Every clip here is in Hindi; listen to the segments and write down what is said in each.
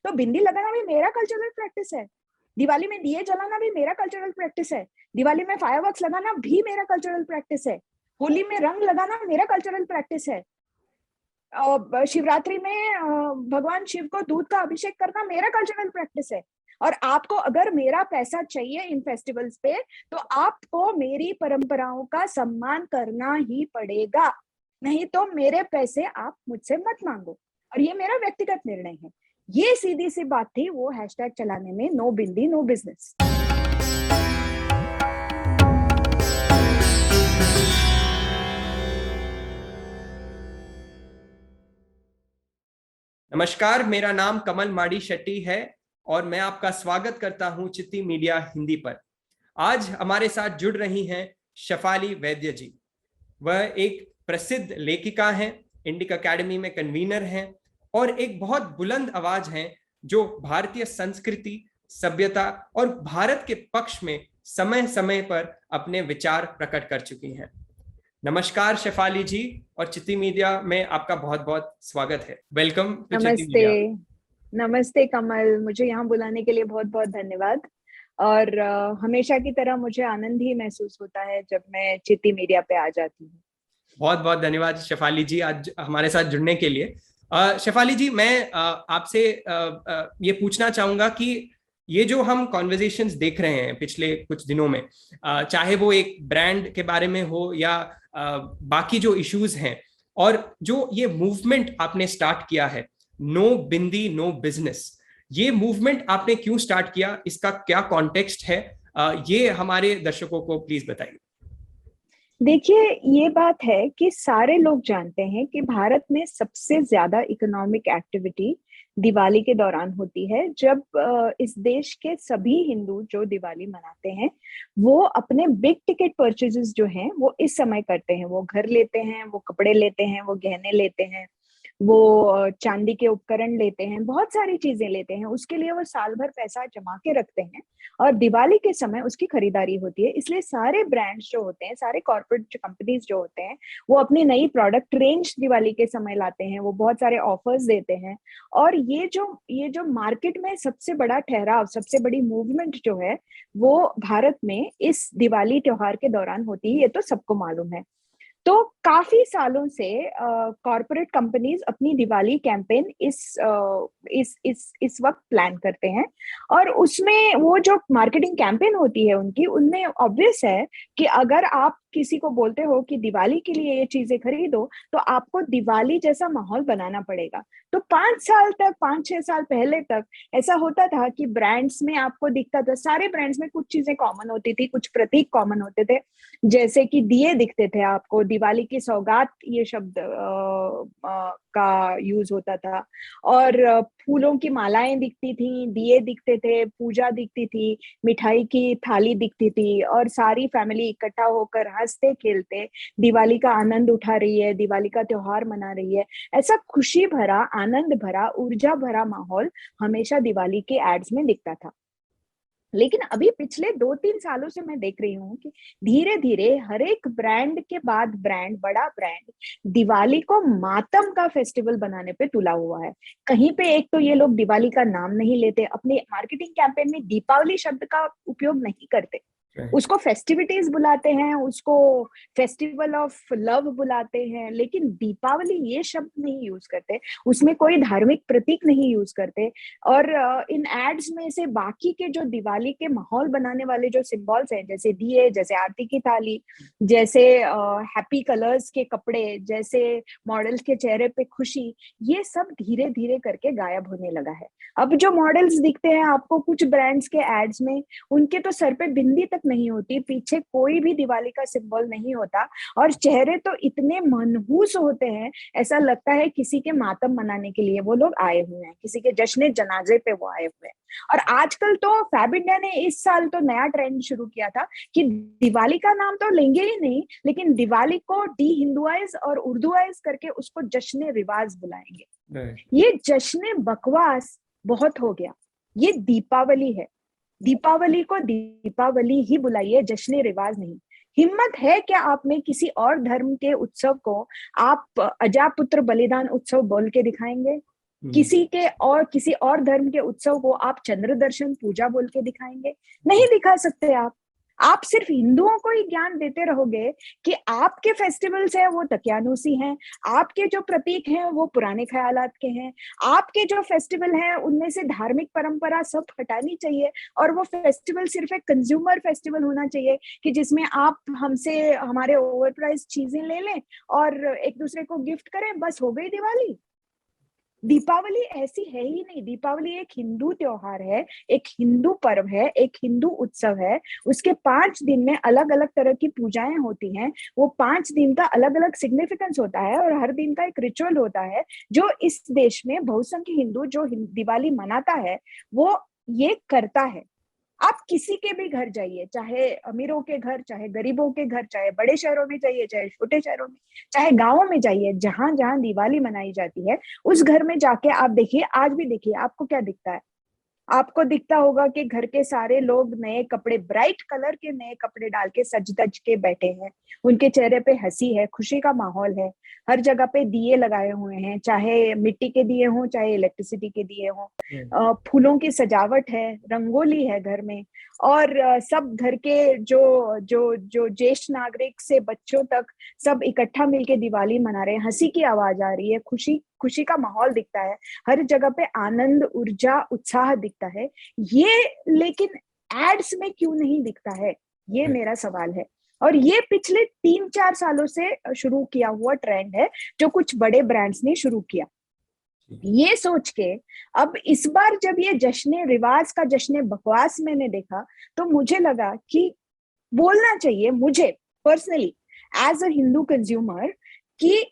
तो बिंदी लगाना भी मेरा कल्चरल प्रैक्टिस है, दिवाली में दिए जलाना भी मेरा कल्चरल प्रैक्टिस है, दिवाली में फायरवर्क्स लगाना भी मेरा कल्चरल प्रैक्टिस है, होली में रंग लगाना मेरा कल्चरल प्रैक्टिस है, शिवरात्रि में भगवान शिव को दूध का अभिषेक करना मेरा कल्चरल प्रैक्टिस है। और आपको अगर मेरा पैसा चाहिए इन फेस्टिवल्स पे, तो आपको मेरी परंपराओं का सम्मान करना ही पड़ेगा, नहीं तो मेरे पैसे आप मुझसे मत मांगो। और ये मेरा व्यक्तिगत निर्णय है। ये सीधी सी बात थी वो हैशटैग चलाने में, नो बिंदी नो बिजनेस। नमस्कार, मेरा नाम कमल माड़ी शेट्टी है और मैं आपका स्वागत करता हूं चित्ती मीडिया हिंदी पर। आज हमारे साथ जुड़ रही हैं शेफाली वैद्य जी। वह एक प्रसिद्ध लेखिका हैं, इंडिक अकेडमी में कन्वीनर हैं और एक बहुत बुलंद आवाज हैं जो भारतीय संस्कृति, सभ्यता और भारत के पक्ष में समय समय पर अपने विचार प्रकट कर चुकी हैं। नमस्कार शेफाली जी, और चित्ती मीडिया में आपका बहुत बहुत स्वागत है। वेलकम टू चित्ती मीडिया। नमस्ते कमल, मुझे यहाँ बुलाने के लिए बहुत बहुत धन्यवाद। और हमेशा की तरह मुझे आनंद ही महसूस होता है जब मैं चित्ती मीडिया पे आ जाती हूँ। बहुत बहुत धन्यवाद शेफाली जी आज हमारे साथ जुड़ने के लिए। शेफाली जी, मैं आपसे ये पूछना चाहूंगा कि ये जो हम कॉन्वर्जेशंस देख रहे हैं पिछले कुछ दिनों में, चाहे वो एक ब्रांड के बारे में हो या बाकी जो इश्यूज हैं, और जो ये मूवमेंट आपने स्टार्ट किया है, नो बिंदी नो बिजनेस, ये मूवमेंट आपने क्यों स्टार्ट किया, इसका क्या कॉन्टेक्स्ट है, ये हमारे दर्शकों को प्लीज बताइए। देखिए, ये बात है कि सारे लोग जानते हैं कि भारत में सबसे ज्यादा इकोनॉमिक एक्टिविटी दिवाली के दौरान होती है, जब इस देश के सभी हिंदू जो दिवाली मनाते हैं वो अपने बिग टिकट परचेजेस जो हैं वो इस समय करते हैं। वो घर लेते हैं, वो कपड़े लेते हैं, वो गहने लेते हैं, वो चांदी के उपकरण लेते हैं, बहुत सारी चीजें लेते हैं। उसके लिए वो साल भर पैसा जमा के रखते हैं और दिवाली के समय उसकी खरीदारी होती है। इसलिए सारे ब्रांड्स जो होते हैं, सारे कॉर्पोरेट कंपनीज जो होते हैं, वो अपनी नई प्रोडक्ट रेंज दिवाली के समय लाते हैं, वो बहुत सारे ऑफर्स देते हैं। और ये जो मार्केट में सबसे बड़ा ठहराव, सबसे बड़ी मूवमेंट जो है वो भारत में इस दिवाली त्योहार के दौरान होती है, ये तो सबको मालूम है। तो काफी सालों से कॉर्पोरेट कंपनीज अपनी दिवाली कैंपेन इस वक्त प्लान करते हैं। और उसमें वो जो मार्केटिंग कैंपेन होती है उनकी, उनमें ऑब्वियस है कि अगर आप किसी को बोलते हो कि दिवाली के लिए ये चीजें खरीदो, तो आपको दिवाली जैसा माहौल बनाना पड़ेगा। तो 5 साल तक, 5-6 साल पहले तक ऐसा होता था कि ब्रांड्स में आपको दिखता था, सारे ब्रांड्स में कुछ चीजें कॉमन होती थी, कुछ प्रतीक कॉमन होते थे। जैसे कि दिए दिखते थे आपको, दिवाली की सौगात ये शब्द का यूज होता था, और फूलों की मालाएं दिखती थी, दिए दिखते थे, पूजा दिखती थी, मिठाई की थाली दिखती थी, और सारी फैमिली इकट्ठा होकर हंसते खेलते दिवाली का आनंद उठा रही है, दिवाली का त्योहार मना रही है। ऐसा खुशी भरा, आनंद भरा, ऊर्जा भरा माहौल हमेशा दिवाली के एड्स में दिखता था। लेकिन अभी पिछले 2-3 सालों से मैं देख रही हूँ कि धीरे धीरे हर एक ब्रांड के बाद ब्रांड, बड़ा ब्रांड, दिवाली को मातम का फेस्टिवल बनाने पे तुला हुआ है। कहीं पे एक तो ये लोग दिवाली का नाम नहीं लेते, अपने मार्केटिंग कैंपेन में दीपावली शब्द का उपयोग नहीं करते, उसको फेस्टिविटीज बुलाते हैं, उसको फेस्टिवल ऑफ लव बुलाते हैं, लेकिन दीपावली ये शब्द नहीं यूज करते, उसमें कोई धार्मिक प्रतीक नहीं यूज करते। और इन एड्स में से बाकी के जो दिवाली के माहौल बनाने वाले जो सिंबल्स हैं, जैसे दिए, जैसे आरती की थाली, जैसे हैप्पी कलर्स के कपड़े, जैसे मॉडल्स के चेहरे पे खुशी, ये सब धीरे धीरे करके गायब होने लगा है। अब जो मॉडल्स दिखते हैं आपको कुछ ब्रांड्स के एड्स में, उनके तो सर पे बिंदी तक नहीं होती, पीछे कोई भी दिवाली का सिंबल नहीं होता, और चेहरे तो इतने मनहूस होते हैं, ऐसा लगता है किसी के मातम मनाने के लिए वो लोग आए हुए हैं, किसी के जश्न जनाजे पे वो आए हुए हैं। और आजकल तो फैब इंडिया ने इस साल तो नया ट्रेंड शुरू किया था कि दिवाली का नाम तो लेंगे ही नहीं, लेकिन दिवाली को डी हिंदुआइज और उर्दूआइज करके उसको जश्न रिवाज बुलाएंगे। ये जश्न बकवास बहुत हो गया। ये दीपावली है, दीपावली को दीपावली ही बुलाइए, जश्न रिवाज नहीं। हिम्मत है क्या आप में किसी और धर्म के उत्सव को आप अजापुत्र बलिदान उत्सव बोल के दिखाएंगे? किसी और धर्म के उत्सव को आप चंद्र दर्शन पूजा बोल के दिखाएंगे? नहीं दिखा सकते आप सिर्फ हिंदुओं को ही ज्ञान देते रहोगे कि आपके फेस्टिवल्स है वो दकियानूसी हैं, आपके जो प्रतीक हैं वो पुराने ख्यालात के हैं, आपके जो फेस्टिवल हैं उनमें से धार्मिक परंपरा सब हटानी चाहिए और वो फेस्टिवल सिर्फ एक कंज्यूमर फेस्टिवल होना चाहिए कि जिसमें आप हमसे हमारे ओवर प्राइस चीजें ले लें और एक दूसरे को गिफ्ट करें, बस हो गई दिवाली। दीपावली ऐसी है ही नहीं। दीपावली एक हिंदू त्योहार है, एक हिंदू पर्व है, एक हिंदू उत्सव है। उसके 5 दिन में अलग अलग तरह की पूजाएं होती हैं। वो 5 दिन का अलग अलग सिग्निफिकेंस होता है और हर दिन का एक रिचुअल होता है जो इस देश में बहुसंख्य हिंदू जो दिवाली मनाता है वो ये करता है। आप किसी के भी घर जाइए, चाहे अमीरों के घर, चाहे गरीबों के घर, चाहे बड़े शहरों में जाइए, चाहे छोटे शहरों में, चाहे गांवों में जाइए, जहां जहां दिवाली मनाई जाती है उस घर में जाके आप देखिए, आज भी देखिए आपको क्या दिखता है। आपको दिखता होगा कि घर के सारे लोग नए कपड़े, ब्राइट कलर के नए कपड़े डाल के सज धज के बैठे हैं। उनके चेहरे पे हंसी है, खुशी का माहौल है। हर जगह पे दिए लगाए हुए हैं, चाहे मिट्टी के दिए हों चाहे इलेक्ट्रिसिटी के दिए हों। फूलों की सजावट है, रंगोली है घर में। और सब घर के जो जो जो ज्येष्ठ नागरिक से बच्चों तक सब इकट्ठा मिलके दिवाली मना रहे हैं। हंसी की आवाज आ रही है, खुशी खुशी का माहौल दिखता है, हर जगह पे आनंद, ऊर्जा, उत्साह दिखता है। ये लेकिन एड्स में क्यों नहीं दिखता है, ये मेरा सवाल है। और ये पिछले 3-4 सालों से शुरू किया हुआ ट्रेंड है जो कुछ बड़े ब्रांड्स ने शुरू किया। ये सोच के अब इस बार जब ये जश्न रिवाज का जश्न बकवास मैंने देखा तो मुझे लगा कि बोलना चाहिए मुझे personally as a Hindu consumer कि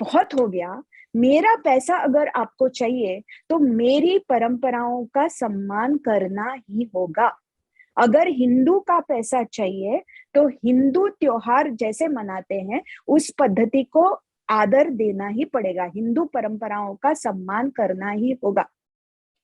बहुत हो गया। मेरा पैसा अगर आपको चाहिए तो मेरी परंपराओं का सम्मान करना ही होगा। अगर हिंदू का पैसा चाहिए तो हिंदू त्योहार जैसे मनाते हैं उस पद्धति को आदर देना ही पड़ेगा, हिंदू परंपराओं का सम्मान करना ही होगा।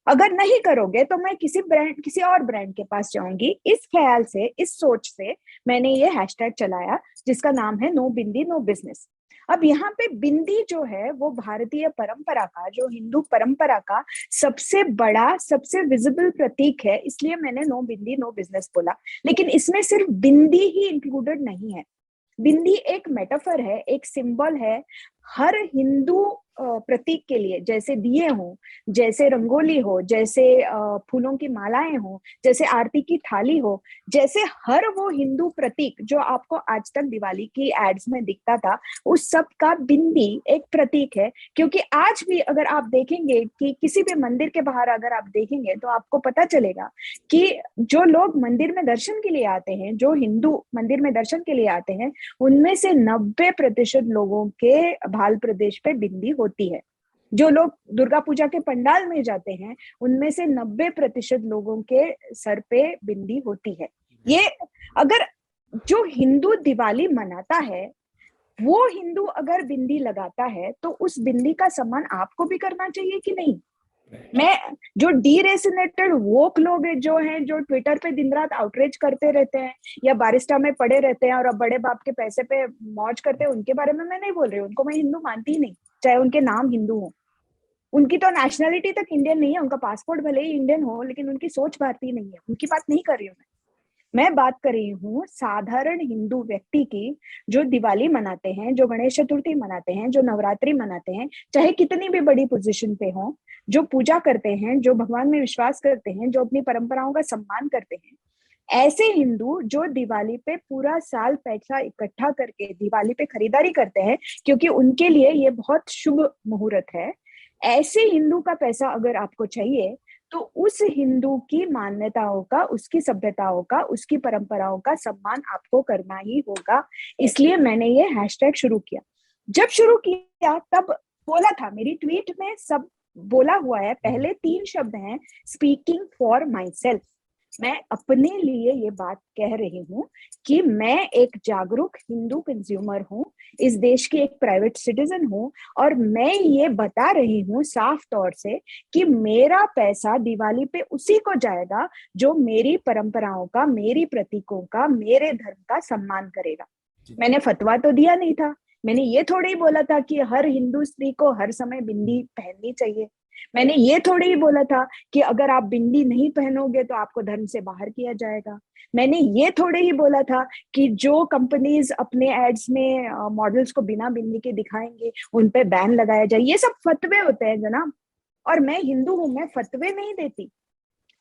अगर नहीं करोगे तो मैं किसी और ब्रांड के पास जाऊंगी। इस ख्याल से, इस सोच से मैंने ये हैशटैग चलाया जिसका नाम है नो बिंदी नो बिजनेस। अब यहाँ पे बिंदी जो है वो भारतीय परंपरा का, जो हिंदू परंपरा का सबसे बड़ा, सबसे विजिबल प्रतीक है, इसलिए मैंने नो बिंदी नो बिजनेस बोला। लेकिन इसमें सिर्फ बिंदी ही इंक्लूडेड नहीं है। बिंदी एक मेटाफर है, एक सिंबल है हर हिंदू प्रतीक के लिए। जैसे दिए हो, जैसे रंगोली हो, जैसे फूलों की मालाएं हो, जैसे आरती की थाली हो, जैसे हर वो हिंदू प्रतीक जो आपको आज तक दिवाली की एड्स में दिखता था, उस सब का बिंदी एक प्रतीक है। क्योंकि आज भी अगर आप देखेंगे कि किसी भी मंदिर के बाहर अगर आप देखेंगे तो आपको पता चलेगा कि जो लोग मंदिर में दर्शन के लिए आते हैं, जो हिंदू मंदिर में दर्शन के लिए आते हैं, उनमें से 90% लोगों के भाल प्रदेश पे बिंदी होती है। जो लोग दुर्गा पूजा के पंडाल में जाते हैं उनमें से 90% लोगों के सर पे बिंदी होती है। ये अगर जो हिंदू दिवाली मनाता है वो हिंदू अगर बिंदी लगाता है तो उस बिंदी का सम्मान आपको भी करना चाहिए कि नहीं? मैं जो डीरेसिनेटेड वोक लोग जो हैं, जो ट्विटर पे दिन रात आउटरीच करते रहते हैं या बारिस्टा में पड़े रहते हैं और अब बड़े बाप के पैसे पे मौज करते हैं, उनके बारे में मैं नहीं बोल रही हूँ। उनको मैं हिंदू मानती ही नहीं, चाहे उनके नाम हिंदू हो। उनकी तो नेशनलिटी तक इंडियन नहीं है, उनका पासपोर्ट भले ही इंडियन हो लेकिन उनकी सोच भारतीय नहीं है। उनकी बात नहीं कर रही हूँ मैं बात कर रही हूँ साधारण हिंदू व्यक्ति की, जो दिवाली मनाते हैं, जो गणेश चतुर्थी मनाते हैं, जो नवरात्रि मनाते हैं, चाहे कितनी भी बड़ी पोजीशन पे हो, जो पूजा करते हैं, जो भगवान में विश्वास करते हैं, जो अपनी परंपराओं का सम्मान करते हैं। ऐसे हिंदू जो दिवाली पे पूरा साल पैसा इकट्ठा करके दिवाली पे खरीदारी करते हैं क्योंकि उनके लिए ये बहुत शुभ मुहूर्त है, ऐसे हिंदू का पैसा अगर आपको चाहिए तो उस हिंदू की मान्यताओं का, उसकी सभ्यताओं का, उसकी परंपराओं का सम्मान आपको करना ही होगा। इसलिए मैंने ये हैशटैग शुरू किया। जब शुरू किया तब बोला था, मेरी ट्वीट में सब बोला हुआ है, पहले 3 शब्द हैं, स्पीकिंग फॉर माई सेल्फ। मैं अपने लिए ये बात कह रही हूँ कि मैं एक जागरूक हिंदू कंज्यूमर हूँ, इस देश की एक प्राइवेट सिटीजन हूँ और मैं ये बता रही हूँ साफ तौर से कि मेरा पैसा दिवाली पे उसी को जाएगा जो मेरी परंपराओं का, मेरी प्रतीकों का, मेरे धर्म का सम्मान करेगा। मैंने फतवा तो दिया नहीं था, मैंने ये थोड़ी बोला था कि हर हिंदू स्त्री को हर समय बिंदी पहननी चाहिए। मैंने ये थोड़ी ही बोला था कि अगर आप बिंदी नहीं पहनोगे तो आपको धर्म से बाहर किया जाएगा। मैंने ये थोड़े ही बोला था कि जो कंपनीज अपने एड्स में मॉडल्स को बिना बिंदी के दिखाएंगे उन पे बैन लगाया जाए। ये सब फतवे होते हैं जनाब, और मैं हिंदू हूं, मैं फतवे नहीं देती।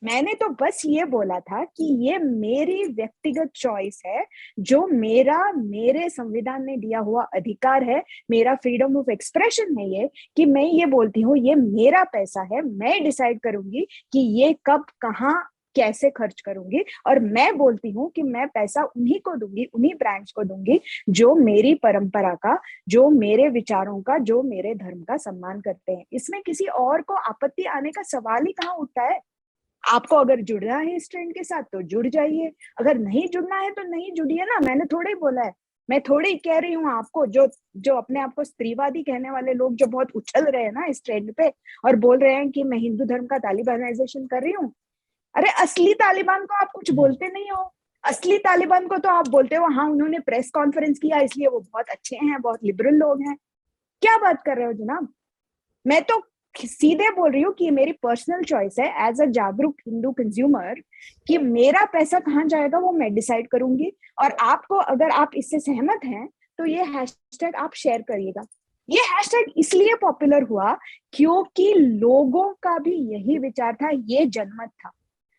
मैंने तो बस ये बोला था कि ये मेरी व्यक्तिगत चॉइस है, जो मेरे संविधान ने दिया हुआ अधिकार है, मेरा फ्रीडम ऑफ एक्सप्रेशन है ये, कि मैं ये बोलती हूँ ये मेरा पैसा है, मैं डिसाइड करूंगी कि ये कब कहाँ कैसे खर्च करूंगी। और मैं बोलती हूँ कि मैं पैसा उन्हीं को दूंगी, उन्हीं ब्रांड्स को दूंगी जो मेरी परंपरा का, जो मेरे विचारों का, जो मेरे धर्म का सम्मान करते हैं। इसमें किसी और को आपत्ति आने का सवाल ही कहाँ उठता है। आपको अगर जुड़ना है इस ट्रेंड के साथ तो जुड़ जाइए, अगर नहीं जुड़ना है तो नहीं जुड़िए ना। मैंने थोड़े ही बोला है, मैं थोड़ी कह रही हूँ आपको। जो जो अपने आप को स्त्रीवादी कहने वाले लोग जो बहुत उछल रहे हैं ना इस ट्रेंड पे और बोल रहे हैं कि मैं हिंदू धर्म का तालिबानाइजेशन कर रही हूँ, अरे असली तालिबान को आप कुछ बोलते नहीं हो। असली तालिबान को तो आप बोलते हो हाँ उन्होंने प्रेस कॉन्फ्रेंस किया इसलिए वो बहुत अच्छे हैं, बहुत लिबरल लोग हैं। क्या बात कर रहे हो जनाब। मैं तो सीधे बोल रही हूँ कि मेरी पर्सनल चॉइस है एज अ जागरूक हिंदू कंज्यूमर कि मेरा पैसा कहाँ जाएगा वो मैं डिसाइड करूंगी। और आपको अगर आप इससे सहमत हैं तो ये हैशटैग आप शेयर करिएगा। ये हैशटैग इसलिए पॉपुलर हुआ क्योंकि लोगों का भी यही विचार था, ये जनमत था।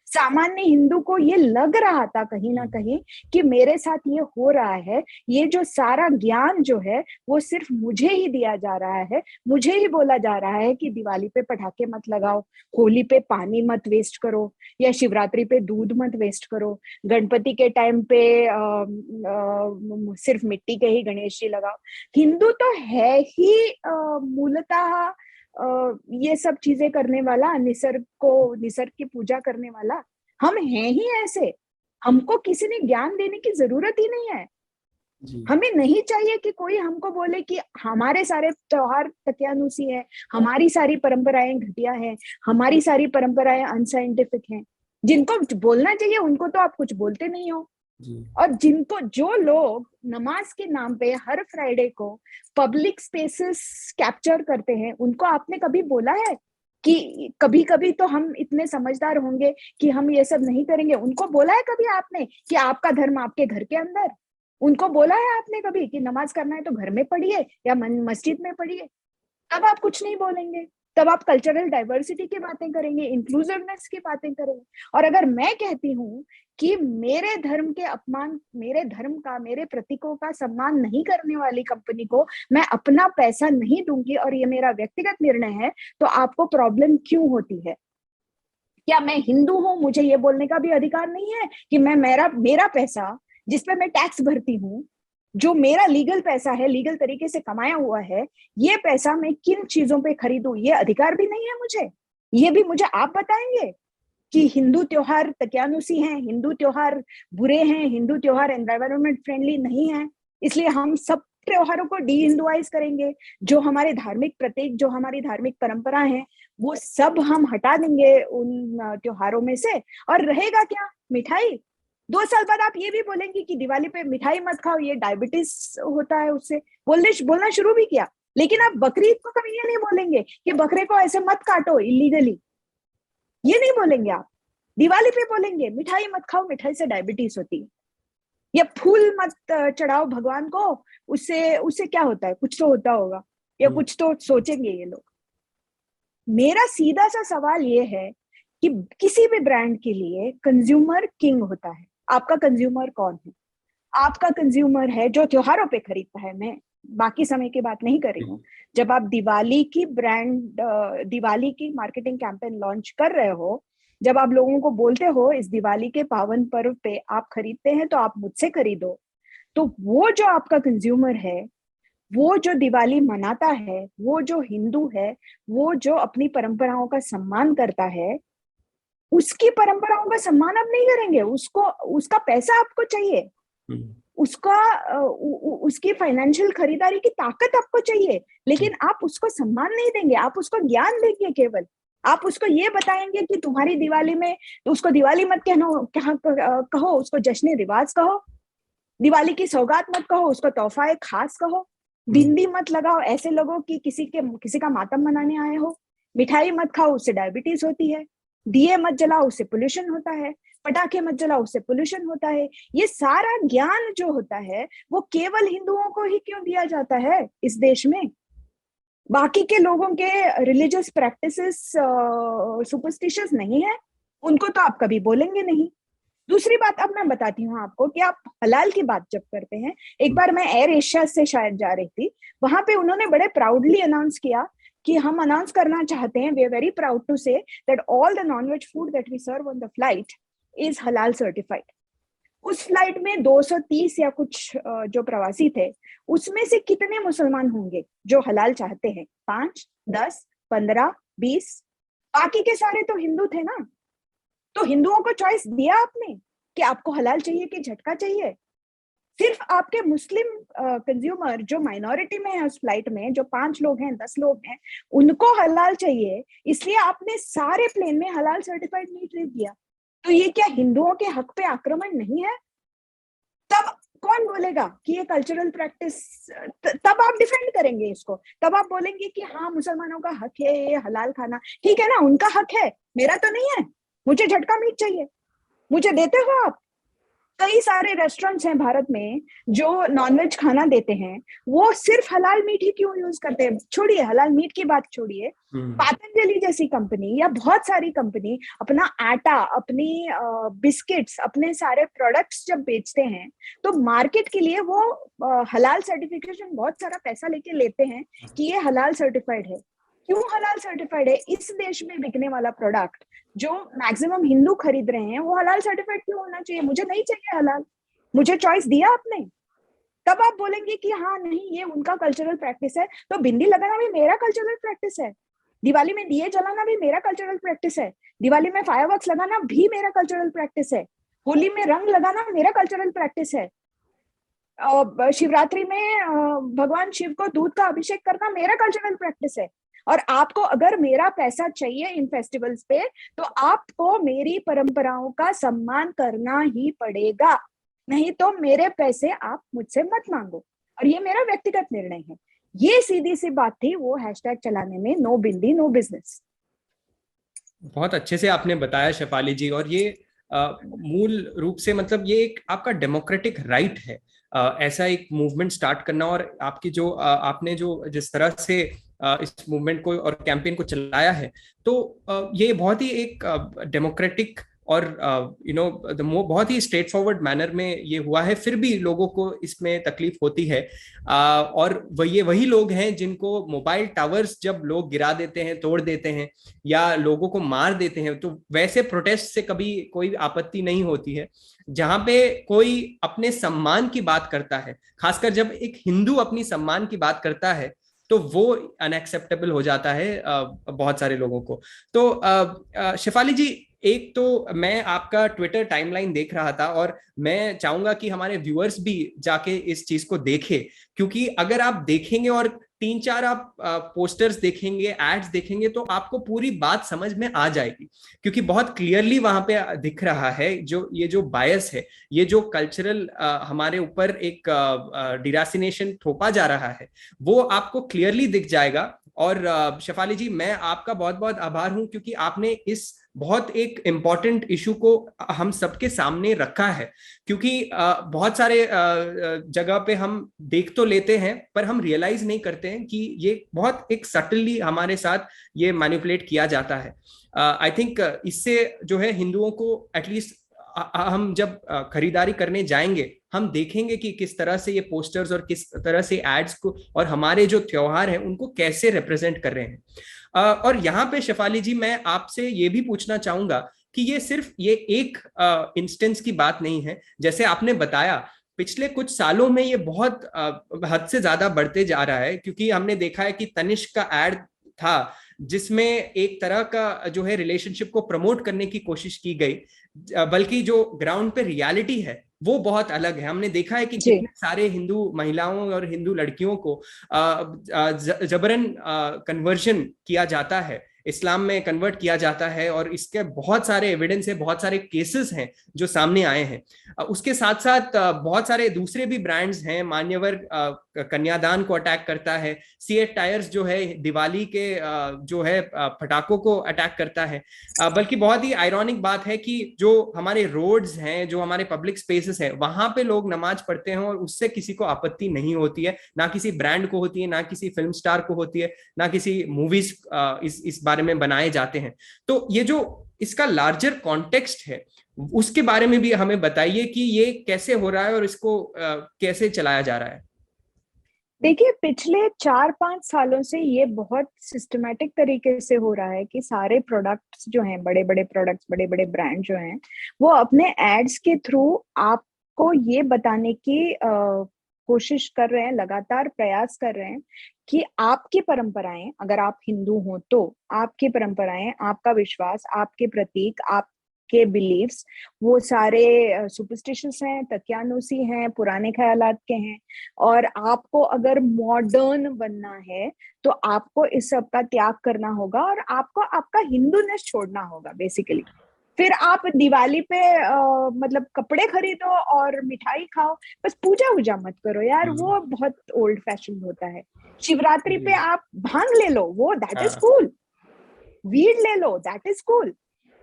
सामान्य हिंदू को ये लग रहा था कहीं ना कहीं कि मेरे साथ ये हो रहा है, ये जो सारा ज्ञान जो है वो सिर्फ मुझे ही दिया जा रहा है, मुझे ही बोला जा रहा है कि दिवाली पे पटाखे मत लगाओ, होली पे पानी मत वेस्ट करो, या शिवरात्रि पे दूध मत वेस्ट करो, गणपति के टाइम पे सिर्फ मिट्टी के ही गणेश जी लगाओ। हिंदू तो है ही मूलतः ये सब चीजें करने वाला, निसर्ग की पूजा करने वाला। हम हैं ही ऐसे, हमको किसी ने ज्ञान देने की जरूरत ही नहीं है। हमें नहीं चाहिए कि कोई हमको बोले कि हमारे सारे त्योहार तकियानुसी है, हमारी सारी परंपराएं घटिया हैं, हमारी सारी परंपराएं अनसाइंटिफिक हैं। जिनको बोलना चाहिए उनको तो आप कुछ बोलते नहीं हो। और जो लोग नमाज के नाम पे हर फ्राइडे को पब्लिक स्पेसेस कैप्चर करते हैं, उनको आपने कभी बोला है कि कभी कभी तो हम इतने समझदार होंगे कि हम ये सब नहीं करेंगे? उनको बोला है कभी आपने कि आपका धर्म आपके घर के अंदर? उनको बोला है आपने कभी कि नमाज करना है तो घर में पढ़िए या मस्जिद में पढ़िए? तब आप कुछ नहीं बोलेंगे, तब आप कल्चरल डाइवर्सिटी की बातें करेंगे, इंक्लूसिवनेस की बातें करेंगे। और अगर मैं कहती हूँ कि मेरे धर्म के अपमान, मेरे धर्म का, मेरे प्रतीकों का सम्मान नहीं करने वाली कंपनी को मैं अपना पैसा नहीं दूंगी और ये मेरा व्यक्तिगत निर्णय है, तो आपको प्रॉब्लम क्यों होती है? क्या मैं हिंदू हूं, मुझे ये बोलने का भी अधिकार नहीं है कि मैं मेरा पैसा जिसपे मैं टैक्स भरती हूँ, जो मेरा लीगल पैसा है, लीगल तरीके से कमाया हुआ है, ये पैसा मैं किन चीजों पे खरीदूं? ये अधिकार भी नहीं है मुझे। ये भी मुझे आप बताएंगे कि हिंदू त्योहार तकियानुसी हैं, हिंदू त्योहार बुरे हैं, हिंदू त्योहार एनवायरमेंट फ्रेंडली नहीं है, इसलिए हम सब त्योहारों को डी हिंदुआइज करेंगे। जो हमारे धार्मिक प्रतीक, जो हमारी धार्मिक परंपरा है, वो सब हम हटा देंगे उन त्योहारों में से। और रहेगा क्या? मिठाई। 2 साल बाद आप ये भी बोलेंगे कि दिवाली पे मिठाई मत खाओ, ये डायबिटीज होता है उससे। बोलना शुरू भी किया। लेकिन आप बकरीद को कभी ये नहीं बोलेंगे कि बकरे को ऐसे मत काटो इलीगली, ये नहीं बोलेंगे आप। दिवाली पे बोलेंगे मिठाई मत खाओ, मिठाई से डायबिटीज होती है। या फूल मत चढ़ाओ भगवान को, उससे उससे क्या होता है? कुछ तो होता होगा, या कुछ तो सोचेंगे ये लोग। मेरा सीधा सा सवाल ये है कि किसी भी ब्रांड के लिए कंज्यूमर किंग होता है। आपका कंज्यूमर कौन है? आपका कंज्यूमर है जो त्योहारों पे खरीदता है। मैं बाकी समय की बात नहीं कर रही हूँ। जब आप दिवाली की मार्केटिंग कैंपेन लॉन्च कर रहे हो, जब आप लोगों को बोलते हो इस दिवाली के पावन पर्व पे आप खरीदते हैं तो आप मुझसे खरीदो, तो वो जो आपका कंज्यूमर है, वो जो दिवाली मनाता है, वो जो हिंदू है, वो जो अपनी परंपराओं का सम्मान करता है, उसकी परंपराओं का सम्मान आप नहीं करेंगे। उसका पैसा आपको चाहिए, उसकी फाइनेंशियल खरीदारी की ताकत आपको चाहिए, लेकिन आप उसको सम्मान नहीं देंगे। आप उसको ज्ञान देंगे, केवल आप उसको ये बताएंगे कि तुम्हारी दिवाली में, तो उसको दिवाली मत कहो, उसको जश्न रिवाज कहो। दिवाली की सौगात मत कहो, उसको तोहफा खास कहो। बिंदी मत लगाओ ऐसे लोगों की किसी का मातम मनाने आए हो। मिठाई मत खाओ, उससे डायबिटीज होती है। दिए मत जलाओ, उससे पोल्यूशन होता है। पटाखे मत जलाओ, उससे पोल्यूशन होता है। ये सारा ज्ञान जो होता है वो केवल हिंदुओं को ही क्यों दिया जाता है इस देश में? बाकी के लोगों के रिलीजियस प्रैक्टिसेस सुपरस्टिशियस नहीं है, उनको तो आप कभी बोलेंगे नहीं। दूसरी बात अब मैं बताती हूँ आपको कि आप हलाल की बात जब करते हैं, एक बार मैं एयर एशिया से शायद जा रही थी, वहां पे उन्होंने बड़े प्राउडली अनाउंस किया कि हम अनाउंस करना चाहते हैं, we are very proud to say that all the non-veg food that we serve on the flight is हलाल सर्टिफाइड। उस फ्लाइट में 230 या कुछ जो प्रवासी थे, उसमें से कितने मुसलमान होंगे जो हलाल चाहते हैं? 5, 10, 15, 20? बाकी के सारे तो हिंदू थे ना। तो हिंदुओं को चॉइस दिया आपने कि आपको हलाल चाहिए कि झटका चाहिए? सिर्फ आपके मुस्लिम कंज्यूमर जो माइनॉरिटी में है उस फ्लाइट में, जो 5 लोग हैं, 10 लोग हैं, उनको हलाल चाहिए, इसलिए आपने सारे प्लेन में हलाल सर्टिफाइड मीट दे दिया। तो ये क्या हिंदुओं के हक पे आक्रमण नहीं है? तब कौन बोलेगा कि ये कल्चरल प्रैक्टिस? तब आप डिफेंड करेंगे इसको, तब आप बोलेंगे कि हाँ मुसलमानों का हक है ये हलाल खाना। ठीक है ना, उनका हक है, मेरा तो नहीं है। मुझे झटका मीट चाहिए, मुझे देते हो आप? कई सारे रेस्टोरेंट्स हैं भारत में जो नॉनवेज खाना देते हैं, वो सिर्फ हलाल मीट ही क्यों यूज करते हैं? छोड़िए हलाल मीट की बात, छोड़िए, पातंजलि जैसी कंपनी या बहुत सारी कंपनी अपना आटा, अपनी बिस्किट्स, अपने सारे प्रोडक्ट्स जब बेचते हैं तो मार्केट के लिए वो हलाल सर्टिफिकेशन बहुत सारा पैसा लेके लेते हैं कि ये हलाल सर्टिफाइड है। क्यों हलाल सर्टिफाइड है? इस देश में बिकने वाला प्रोडक्ट जो मैक्सिमम हिंदू खरीद रहे हैं वो हलाल सर्टिफाइड क्यों होना चाहिए? मुझे नहीं चाहिए हलाल, मुझे चॉइस दिया आपने। तब आप बोलेंगे कि हाँ नहीं ये उनका कल्चरल प्रैक्टिस है। तो बिंदी लगाना भी मेरा कल्चरल प्रैक्टिस है, दिवाली में दिए जलाना भी मेरा कल्चरल प्रैक्टिस है, दिवाली में फायरवर्क्स लगाना भी मेरा कल्चरल प्रैक्टिस है, होली में रंग लगाना मेरा कल्चरल प्रैक्टिस है, शिवरात्रि में भगवान शिव को दूध का अभिषेक करना मेरा कल्चरल प्रैक्टिस है। और आपको अगर मेरा पैसा चाहिए इन फेस्टिवल्स पे तो आपको मेरी परंपराओं का सम्मान करना ही पड़ेगा, नहीं तो मेरे पैसे आप मुझसे मत मांगो। और ये मेरा व्यक्तिगत निर्णय है। ये सीधी सी बात थी वो हैशटैग चलाने में, नो बिंदी नो बिजनेस। बहुत अच्छे से आपने बताया शेफाली जी। और ये मूल रूप से मतलब ये एक आपका डेमोक्रेटिक राइट है ऐसा एक मूवमेंट स्टार्ट करना। और आपकी जो आपने जो जिस तरह से इस मूवमेंट को और कैंपेन को चलाया है, तो ये बहुत ही एक डेमोक्रेटिक और बहुत ही स्ट्रेट फॉरवर्ड मैनर में ये हुआ है। फिर भी लोगों को इसमें तकलीफ होती है और ये वही लोग हैं जिनको मोबाइल टावर्स जब लोग गिरा देते हैं, तोड़ देते हैं या लोगों को मार देते हैं, तो वैसे प्रोटेस्ट से कभी कोई आपत्ति नहीं होती है। जहां पे कोई अपने सम्मान की बात करता है, खासकर जब एक हिंदू अपनी सम्मान की बात करता है, तो वो अनएक्सेप्टेबल हो जाता है बहुत सारे लोगों को। तो शेफाली जी, एक तो मैं आपका ट्विटर टाइमलाइन देख रहा था और मैं चाहूंगा कि हमारे व्यूअर्स भी जाके इस चीज को देखें, क्योंकि अगर आप देखेंगे और 3-4 आप पोस्टर्स देखेंगे, एड्स देखेंगे, तो आपको पूरी बात समझ में आ जाएगी। क्योंकि बहुत क्लियरली वहां पे दिख रहा है जो ये जो बायस है, ये जो कल्चरल हमारे ऊपर एक डिरासिनेशन थोपा जा रहा है, वो आपको क्लियरली दिख जाएगा। और शेफाली जी, मैं आपका बहुत बहुत आभार हूं, क्योंकि आपने इस बहुत एक इम्पॉर्टेंट इशू को हम सबके सामने रखा है। क्योंकि बहुत सारे जगह पे हम देख तो लेते हैं पर हम रियलाइज नहीं करते हैं कि ये बहुत एक सटली हमारे साथ ये मैनिपुलेट किया जाता है। आई थिंक इससे जो है हिंदुओं को एटलीस्ट हम जब खरीदारी करने जाएंगे, हम देखेंगे कि किस तरह से ये पोस्टर्स और किस तरह से एड्स को और हमारे जो त्योहार हैं उनको कैसे रिप्रेजेंट कर रहे हैं। और यहाँ पे शेफाली जी, मैं आपसे ये भी पूछना चाहूंगा कि ये सिर्फ ये एक इंस्टेंस की बात नहीं है। जैसे आपने बताया, पिछले कुछ सालों में ये बहुत हद से ज्यादा बढ़ते जा रहा है, क्योंकि हमने देखा है कि तनिष्क का एड था जिसमें एक तरह का जो है रिलेशनशिप को प्रमोट करने की कोशिश की गई, बल्कि जो ग्राउंड पे रियलिटी है वो बहुत अलग है। हमने देखा है कि कितने सारे हिंदू महिलाओं और हिंदू लड़कियों को जबरन कन्वर्जन किया जाता है इस्लाम में कन्वर्ट किया जाता है, और इसके बहुत सारे एविडेंस है, बहुत सारे केसेस हैं जो सामने आए हैं। उसके साथ साथ बहुत सारे दूसरे भी ब्रांड्स हैं। मान्यवर कन्यादान को अटैक करता है, सीएट टायर्स जो है दिवाली के जो है पटाखों को अटैक करता है। बल्कि बहुत ही आयरॉनिक बात है कि जो हमारे रोड्स हैं, जो हमारे पब्लिक स्पेसेस हैं, वहां पे लोग नमाज पढ़ते हैं और उससे किसी को आपत्ति नहीं होती है, ना किसी ब्रांड को होती है, ना किसी फिल्म स्टार को होती है, ना किसी मूवीज इस बारे में बनाए जाते हैं। तो ये जो इसका लार्जर कॉन्टेक्स्ट है, उसके बारे में भी हमें बताइए कि ये कैसे हो रहा है और इसको कैसे चलाया जा रहा है। देखिए, पिछले 4-5 सालों से ये बहुत सिस्टमेटिक तरीके से हो रहा है कि सारे प्रोडक्ट्स जो हैं, बड़े बड़े प्रोडक्ट्स, बड़े बड़े ब्रांड जो हैं, वो अपने एड्स के थ्रू आपको ये बताने की कोशिश कर रहे हैं, लगातार प्रयास कर रहे हैं कि आपकी परंपराएं, अगर आप हिंदू हो तो आपकी परंपराएं, आपका विश्वास, आपके प्रतीक, आपके बिलीव्स, वो सारे सुपरस्टिशंस हैं, तकियानुसी हैं, पुराने ख्यालात के हैं। और आपको अगर मॉडर्न बनना है तो आपको इस सब का त्याग करना होगा और आपको आपका हिंदूनेस छोड़ना होगा बेसिकली। फिर आप दिवाली पे मतलब कपड़े खरीदो और मिठाई खाओ, बस पूजा वूजा मत करो यार, वो बहुत ओल्ड फैशन होता है। शिवरात्रि पे आप भांग ले लो, वो दैट इज कूल। वीड ले लो, दैट इज कूल।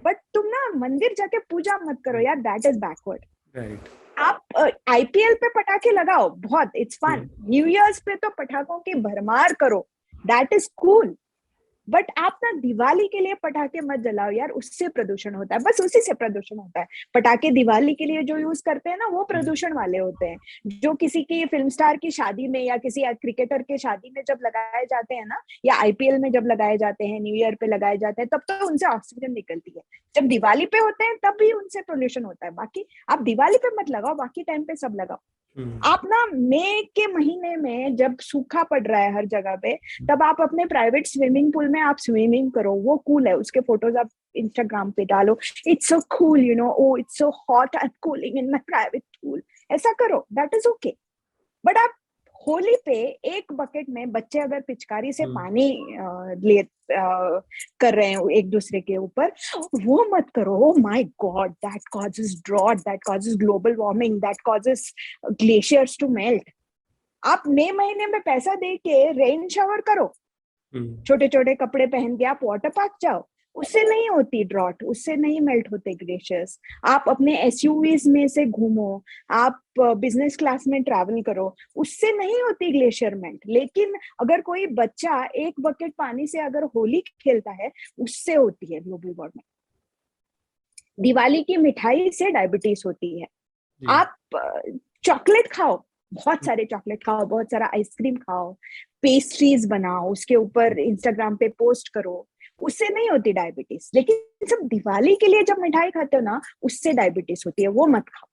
बट तुम ना मंदिर जाके पूजा मत करो यार, दैट इज बैकवर्ड। राइट। आप आईपीएल पे पटाखे लगाओ, बहुत इट्स फन। न्यू ईयर्स पे तो पटाखों की भरमार करो, दैट इज कूल। बट आप ना दिवाली के लिए पटाखे मत जलाओ यार, उससे प्रदूषण होता है, बस उसी से प्रदूषण होता है। पटाखे दिवाली के लिए जो यूज करते हैं ना, वो प्रदूषण वाले होते हैं। जो किसी की फिल्म स्टार की शादी में या किसी क्रिकेटर के शादी में जब लगाए जाते हैं ना, या आईपीएल में जब लगाए जाते हैं, न्यू ईयर पे लगाए जाते हैं, तब तो उनसे ऑक्सीजन निकलती है। जब दिवाली पे होते हैं तब भी उनसे पोल्यूशन होता है। बाकी आप दिवाली पे मत लगाओ, बाकी टाइम पे सब लगाओ। आप ना मई के महीने में जब सूखा पड़ रहा है हर जगह पे, तब आप अपने प्राइवेट स्विमिंग पूल में आप स्विमिंग करो, वो कूल है। उसके फोटोज आप इंस्टाग्राम पे डालो, it's so cool, you know, oh it's so hot, I am cooling in my private pool, ऐसा करो, दैट इज ओके। बट आप होली पे एक बकेट में बच्चे अगर पिचकारी से पानी ले कर रहे हैं एक दूसरे के ऊपर, वो मत करो। Oh my god, that causes drought, that causes global warming, that causes glaciers to melt. आप मई महीने में पैसा दे के रेन शावर करो, छोटे छोटे कपड़े पहन के आप वाटर पार्क जाओ, उससे नहीं होती ड्रॉट, उससे नहीं मेल्ट होते ग्लेशियर्स। आप अपने एसयूवीज में से घूमो, आप बिजनेस क्लास में ट्रैवल करो, उससे नहीं होती ग्लेशियर मेल्ट। लेकिन अगर कोई बच्चा एक बकेट पानी से अगर होली खेलता है, उससे होती है ग्लोबल वार्मिंग। दिवाली की मिठाई से डायबिटीज होती है। आप चॉकलेट खाओ, बहुत सारे चॉकलेट खाओ, बहुत सारा आइसक्रीम खाओ, पेस्ट्रीज बनाओ, उसके ऊपर इंस्टाग्राम पे पोस्ट करो, उससे नहीं होती डायबिटीज। लेकिन सब दिवाली के लिए जब मिठाई खाते हो ना, उससे डायबिटीज होती है, वो मत खाओ।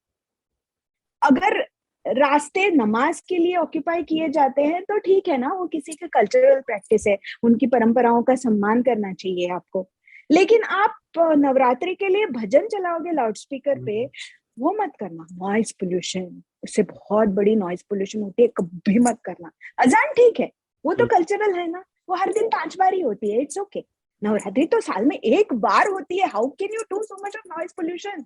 अगर रास्ते नमाज के लिए ऑक्यूपाई किए जाते हैं तो ठीक है ना, वो किसी का कल्चरल प्रैक्टिस है, उनकी परंपराओं का सम्मान करना चाहिए आपको। लेकिन आप नवरात्रि के लिए भजन चलाओगे लाउड स्पीकर पे, वो मत करना। नॉइज पोल्यूशन, उससे बहुत बड़ी नॉइज पोल्यूशन होती है, कभी मत करना। अजान ठीक है, वो तो कल्चरल है ना, वो हर दिन 5 बार ही होती है, इट्स ओके। नवरात्रि तो साल में एक बार होती है, how can you do so much of noise pollution?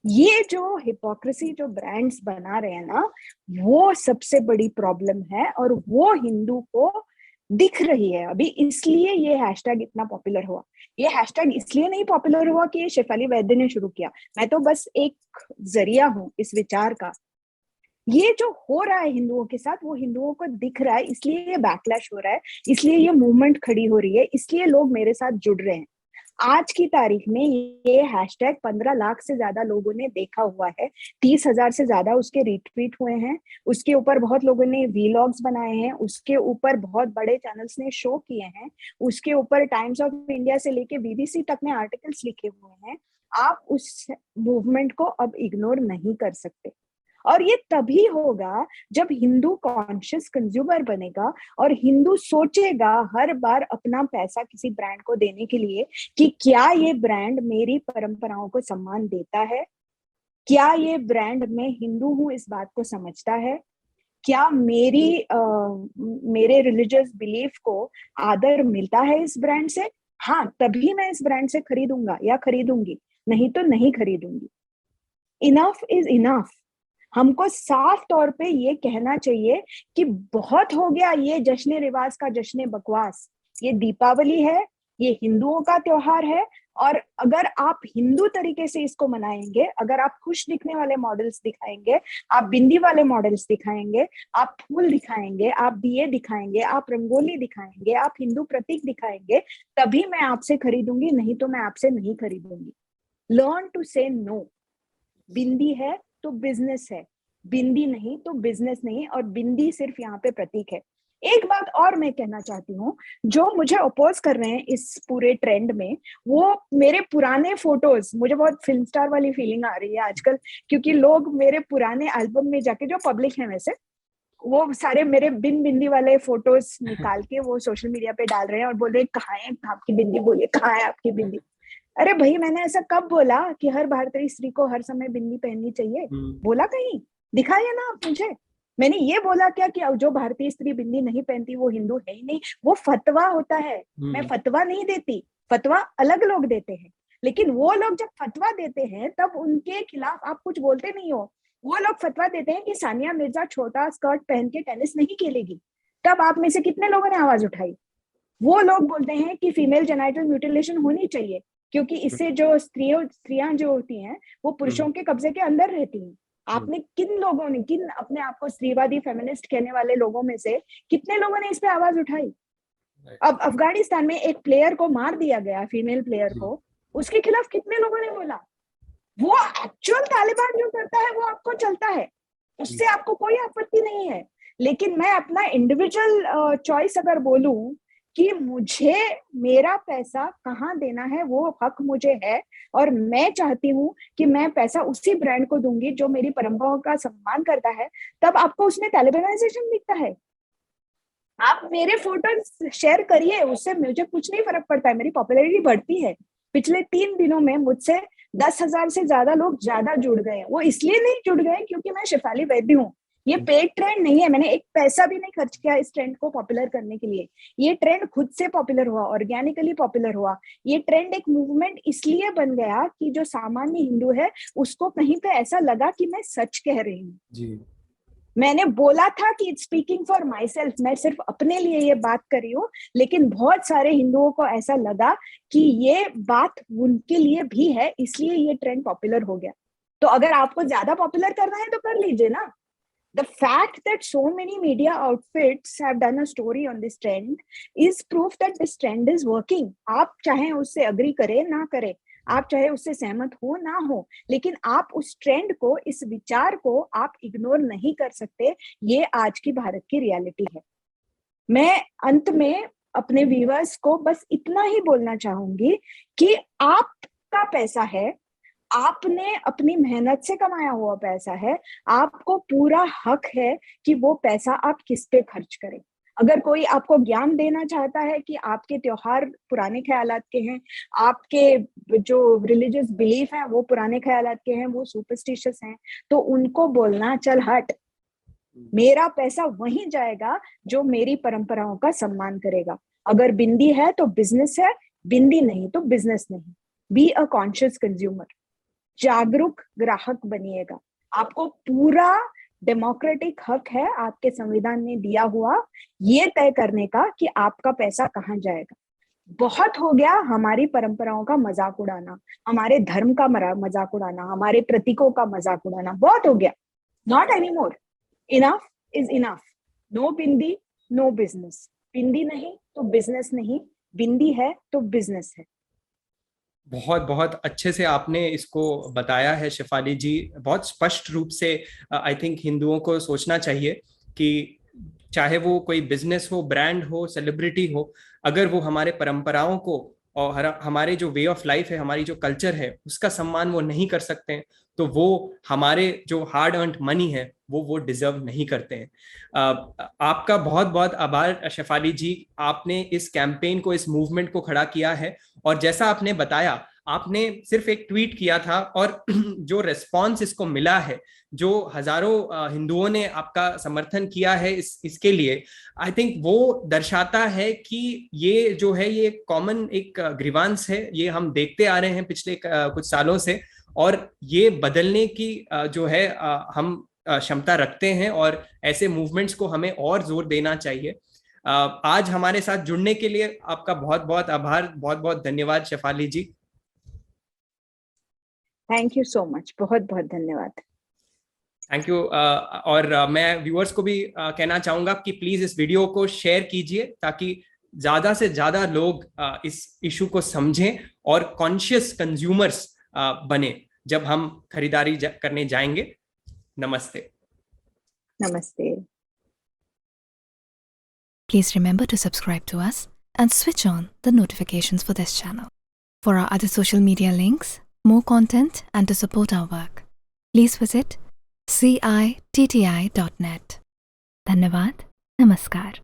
ये जो हिपोक्रेसी जो ब्रांड्स बना रहे हैं ना, वो सबसे बड़ी प्रॉब्लम है, और वो हिंदू को दिख रही है अभी, इसलिए ये हैशटैग इतना पॉपुलर हुआ। ये हैशटैग इसलिए नहीं पॉपुलर हुआ कि ये शेफाली वैद्य ने शुरू किया, मैं तो बस एक जरिया हूं इस विचार का। ये जो हो रहा है हिंदुओं के साथ, वो हिंदुओं को दिख रहा है, इसलिए ये बैकलैश हो रहा है, इसलिए ये मूवमेंट खड़ी हो रही है, इसलिए लोग मेरे साथ जुड़ रहे हैं। आज की तारीख में ये हैशटैग 15 लाख से ज्यादा लोगों ने देखा हुआ है, 30,000 से ज्यादा उसके रिट्वीट हुए हैं, उसके ऊपर बहुत लोगों ने वीलॉग्स बनाए हैं, उसके ऊपर बहुत बड़े चैनल्स ने शो किए हैं, उसके ऊपर टाइम्स ऑफ इंडिया से लेके बीबीसी तक ने आर्टिकल्स लिखे हुए हैं। आप उस मूवमेंट को अब इग्नोर नहीं कर सकते। और ये तभी होगा जब हिंदू कॉन्शियस कंज्यूमर बनेगा और हिंदू सोचेगा हर बार अपना पैसा किसी ब्रांड को देने के लिए कि क्या ये ब्रांड मेरी परंपराओं को सम्मान देता है, क्या ये ब्रांड मैं हिंदू हूं इस बात को समझता है, क्या मेरे रिलीजियस बिलीफ को आदर मिलता है इस ब्रांड से, हाँ, तभी मैं इस ब्रांड से खरीदूंगा या खरीदूंगी, नहीं तो नहीं खरीदूंगी। Enough is enough. हमको साफ तौर पे ये कहना चाहिए कि बहुत हो गया ये जश्न रिवाज का, जश्न बकवास। ये दीपावली है, ये हिंदुओं का त्योहार है, और अगर आप हिंदू तरीके से इसको मनाएंगे, अगर आप खुश दिखने वाले मॉडल्स दिखाएंगे, आप बिंदी वाले मॉडल्स दिखाएंगे, आप फूल दिखाएंगे, आप दिए दिखाएंगे, आप रंगोली दिखाएंगे, आप हिंदू प्रतीक दिखाएंगे, तभी मैं आपसे खरीदूंगी, नहीं तो मैं आपसे नहीं खरीदूंगी। लर्न टू से नो। बिंदी है तो बिजनेस है, बिंदी नहीं तो बिजनेस नहीं, और बिंदी सिर्फ यहाँ पे प्रतीक है। एक बात और मैं कहना चाहती हूँ, जो मुझे अपोज कर रहे हैं इस पूरे ट्रेंड में, वो मेरे पुराने फोटोज, मुझे बहुत फिल्म स्टार वाली फीलिंग आ रही है आजकल, क्योंकि लोग मेरे पुराने एल्बम में जाके, जो पब्लिक है वैसे, वो सारे मेरे बिन बिंदी वाले फोटोज निकाल के वो सोशल मीडिया पे डाल रहे हैं और बोल रहे हैं कहाँ है आपकी बिंदी, बोलिए कहाँ है आपकी बिंदी। अरे भाई, मैंने ऐसा कब बोला कि हर भारतीय स्त्री को हर समय बिंदी पहननी चाहिए? बोला कहीं? दिखाइए ना आप मुझे। मैंने ये बोला क्या कि जो भारतीय स्त्री बिंदी नहीं पहनती वो हिंदू है ही नहीं? वो फतवा होता है, मैं फतवा नहीं देती, फतवा अलग लोग देते हैं। लेकिन वो लोग जब फतवा देते हैं तब उनके खिलाफ आप कुछ बोलते नहीं हो। वो लोग फतवा देते हैं कि सानिया मिर्जा छोटा स्कर्ट पहन के टेनिस नहीं खेलेगी, तब आप में से कितने लोगों ने आवाज उठाई? वो लोग बोलते हैं कि फीमेल जेनाइटल म्यूटिलेशन होनी चाहिए, क्योंकि इससे जो स्त्रियां जो होती हैं वो पुरुषों के कब्जे के अंदर रहती हैं। आपने किन लोगों ने, किन अपने आप को स्त्रीवादी फेमिनिस्ट कहने वाले लोगों में से कितने लोगों ने इस पे आवाज उठाई? अब अफगानिस्तान में एक प्लेयर को मार दिया गया, फीमेल प्लेयर को, उसके खिलाफ कितने लोगों ने बोला? वो एक्चुअल तालिबान जो करता है वो आपको चलता है, उससे आपको कोई आपत्ति नहीं है। लेकिन मैं अपना इंडिविजुअल चॉइस अगर बोलूं कि मुझे मेरा पैसा कहाँ देना है, वो हक मुझे है, और मैं चाहती हूँ कि मैं पैसा उसी ब्रांड को दूंगी जो मेरी परंपराओं का सम्मान करता है, तब आपको उसमें तालिबानाइजेशन दिखता है। आप मेरे फोटो शेयर करिए, उससे मुझे कुछ नहीं फर्क पड़ता है, मेरी पॉपुलैरिटी बढ़ती है। पिछले 3 दिनों में मुझसे 10,000 से ज्यादा लोग ज्यादा जुड़ गए। वो इसलिए नहीं जुड़ गए क्योंकि मैं शेफाली वैद्य हूँ। ये पेड ट्रेंड नहीं है, मैंने एक पैसा भी नहीं खर्च किया इस ट्रेंड को पॉपुलर करने के लिए। ये ट्रेंड खुद से पॉपुलर हुआ, ऑर्गेनिकली पॉपुलर हुआ। ये ट्रेंड एक मूवमेंट इसलिए बन गया कि जो सामान्य हिंदू है उसको कहीं पे ऐसा लगा कि मैं सच कह रही हूँ। मैंने बोला था कि it's speaking for my self, मैं सिर्फ अपने लिए ये बात कर रही हूँ, लेकिन बहुत सारे हिंदुओं को ऐसा लगा कि ये बात उनके लिए भी है, इसलिए ये ट्रेंड पॉपुलर हो गया। तो अगर आपको ज्यादा पॉपुलर करना है तो कर लीजिए ना। The fact that so many media outfits have done a story on this trend is proof that this trend is working. आप चाहे उससे अग्री करें ना करें, आप चाहे उससे सहमत हो ना हो, लेकिन आप उस ट्रेंड को, इस विचार को आप इग्नोर नहीं कर सकते। ये आज की भारत की रियलिटी है। मैं अंत में अपने व्यूअर्स को बस इतना ही बोलना चाहूंगी कि आपका पैसा है, आपने अपनी मेहनत से कमाया हुआ पैसा है, आपको पूरा हक है कि वो पैसा आप किस पे खर्च करें। अगर कोई आपको ज्ञान देना चाहता है कि आपके त्योहार पुराने ख्यालात के हैं, आपके जो रिलीजियस बिलीफ है वो पुराने ख्यालात के हैं, वो सुपरस्टिशियस हैं, तो उनको बोलना चल हट, मेरा पैसा वहीं जाएगा जो मेरी परंपराओं का सम्मान करेगा। अगर बिंदी है तो बिजनेस है, बिंदी नहीं तो बिजनेस नहीं। बी अ कॉन्शियस कंज्यूमर, जागरूक ग्राहक बनिएगा। आपको पूरा डेमोक्रेटिक हक है, आपके संविधान ने दिया हुआ, ये तय करने का कि आपका पैसा कहाँ जाएगा। बहुत हो गया हमारी परंपराओं का मजाक उड़ाना, हमारे धर्म का मजाक उड़ाना, हमारे प्रतीकों का मजाक उड़ाना, बहुत हो गया। Not any more, enough is enough. No bindi, no business. Bindi नहीं तो बिजनेस नहीं, बिंदी है तो बिजनेस है। बहुत बहुत अच्छे से आपने इसको बताया है शेफाली जी, बहुत स्पष्ट रूप से। आई थिंक हिंदुओं को सोचना चाहिए कि चाहे वो कोई बिजनेस हो, ब्रांड हो, सेलिब्रिटी हो, अगर वो हमारे परंपराओं को और हमारे जो वे ऑफ लाइफ है, हमारी जो कल्चर है, उसका सम्मान वो नहीं कर सकते हैं, तो वो हमारे जो हार्ड अर्न्ड मनी है वो डिजर्व नहीं करते हैं। आपका बहुत बहुत आभार शेफाली जी, आपने इस कैंपेन को, इस मूवमेंट को खड़ा किया है। और जैसा आपने बताया, आपने सिर्फ एक ट्वीट किया था और जो रेस्पॉन्स इसको मिला है, जो हजारों हिंदुओं ने आपका समर्थन किया है इसके लिए, आई थिंक वो दर्शाता है कि ये जो है ये कॉमन एक ग्रीवांस है, ये हम देखते आ रहे हैं पिछले कुछ सालों से, और ये बदलने की जो है हम क्षमता रखते हैं, और ऐसे मूवमेंट्स को हमें और जोर देना चाहिए। आज हमारे साथ जुड़ने के लिए आपका बहुत बहुत आभार, बहुत बहुत धन्यवाद शेफाली जी। थैंक यू सो मच, बहुत बहुत धन्यवाद। Thank you. और मैं व्यूअर्स को भी कहना चाहूंगा कि प्लीज इस वीडियो को शेयर कीजिए, ताकि ज्यादा से ज्यादा लोग इस इशू को समझें और कॉन्शियस कंज्यूमर्स बने जब हम खरीदारी करने जाएंगे। नमस्ते। नमस्ते। Please remember to subscribe to us and switch on the notifications for this channel. For our other social media links, more content, and to support our work, please visit citti.net. Dhanyavad. Namaskar.